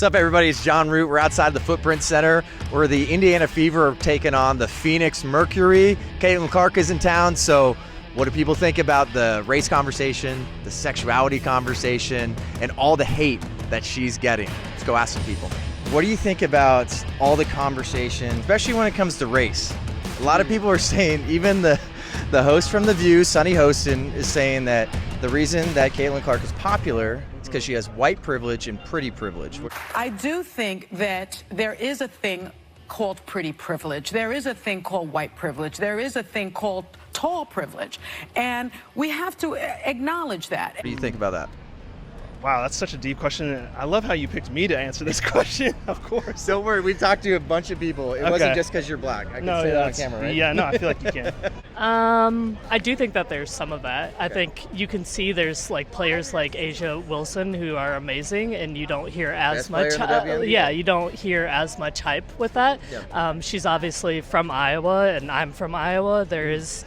What's up, everybody? It's John Root. We're outside the Footprint Center where the Indiana Fever are taking on the Phoenix Mercury. Caitlin Clark is in town, so what do people think about the race conversation, the sexuality conversation, and all the hate that she's getting? Let's go ask some people. What do you think about all the conversation, especially when it comes to race? A lot of people are saying, even the host from The View, Sunny Hostin, is saying that the reason that Caitlin Clark is popular is because she has white privilege and pretty privilege. I do think that there is a thing called pretty privilege. There is a thing called white privilege. There is a thing called tall privilege. And we have to acknowledge that. What do you think about that? Wow, that's such a deep question. I love how you picked me to answer this question, of course. Don't worry, we've talked to a bunch of people. It wasn't just because you're black. I can say that on camera, right? Yeah, no, I feel like you can. I do think that there's some of that. I think you can see there's like players like Asia Wilson who are amazing, and you don't hear as much. You don't hear as much hype with that. Yeah. She's obviously from Iowa, and I'm from Iowa. There is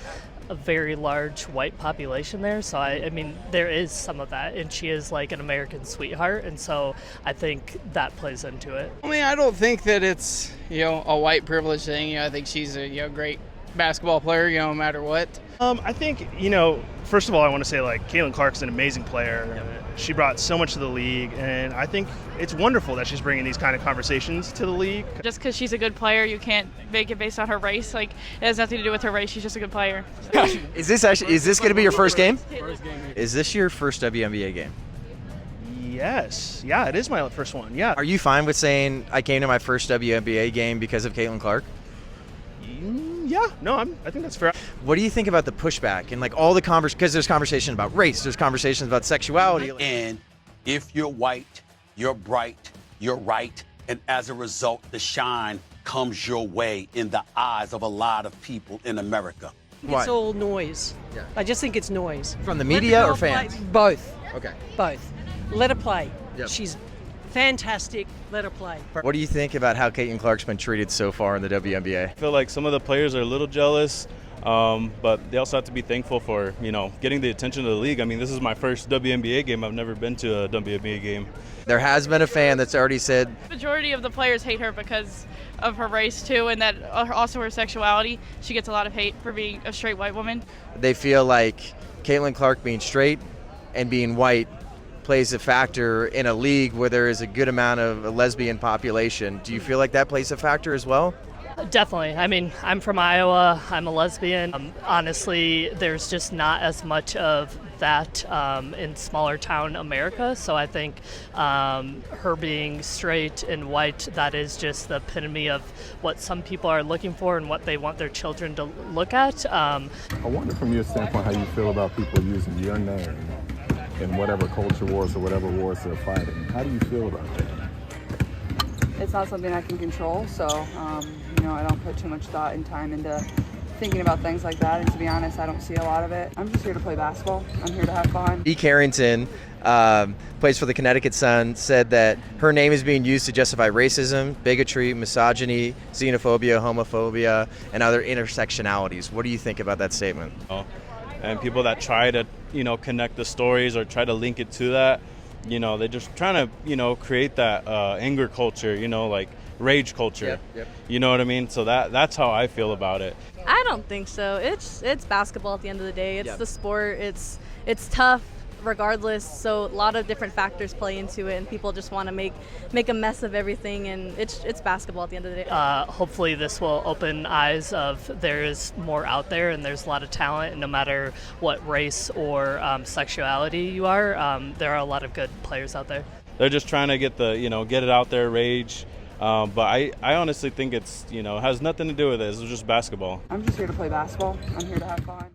a very large white population there, so I mean there is some of that, and she is like an American sweetheart, and so I think that plays into it. I mean, I don't think that it's a white privilege thing. I think she's a great basketball player, no matter what. I think first of all, I want to say like Caitlin Clark's an amazing player. Yeah. She brought so much to the league, and I think it's wonderful that she's bringing these kind of conversations to the league. Just because she's a good player, you can't make it based on her race. Like, it has nothing to do with her race. She's just a good player. So. Is this going to be your first game? Is this your first WNBA game? Yes. Yeah, it is my first one. Yeah. Are you fine with saying I came to my first WNBA game because of Caitlin Clark? Yeah, no, I think that's fair. What do you think about the pushback and like all the because there's conversation about race, there's conversations about sexuality. And if you're white, you're bright, you're right, and as a result, the shine comes your way in the eyes of a lot of people in America. It's all noise. Yeah. I just think it's noise. From the media or fans? Both. Okay. Both. Let her play. Yep. She's fantastic. Let her play. What do you think about how Caitlin Clark's been treated so far in the WNBA? I feel like some of the players are a little jealous, but they also have to be thankful for, getting the attention of the league. I mean, this is my first WNBA game. I've never been to a WNBA game. There has been a fan that's already said the majority of the players hate her because of her race too, and that also her sexuality. She gets a lot of hate for being a straight white woman. They feel like Caitlin Clark being straight and being white plays a factor in a league where there is a good amount of a lesbian population. Do you feel like that plays a factor as well? Definitely. I mean, I'm from Iowa. I'm a lesbian. Honestly, there's just not as much of that in smaller town America. So I think her being straight and white, that is just the epitome of what some people are looking for and what they want their children to look at. I wonder from your standpoint how you feel about people using your name in whatever culture wars or whatever wars they're fighting. How do you feel about that? It's not something I can control, so I don't put too much thought and time into thinking about things like that, and to be honest, I don't see a lot of it. I'm just here to play basketball. I'm here to have fun. E. Carrington plays for the Connecticut Sun, said that her name is being used to justify racism, bigotry, misogyny, xenophobia, homophobia, and other intersectionalities. What do you think about that statement? And people that try to, connect the stories or try to link it to that, they're just trying to, create that anger culture, like rage culture. Yep. You know what I mean? So that's how I feel about it. I don't think so. It's basketball at the end of the day. It's the sport. It's tough regardless. So a lot of different factors play into it, and people just want to make a mess of everything, and it's basketball at the end of the day. Hopefully this will open eyes of there is more out there, and there's a lot of talent, and no matter what race or sexuality you are, there are a lot of good players out there. They're just trying to get get it out there, rage. But I honestly think it's, has nothing to do with it. It's just basketball. I'm just here to play basketball. I'm here to have fun.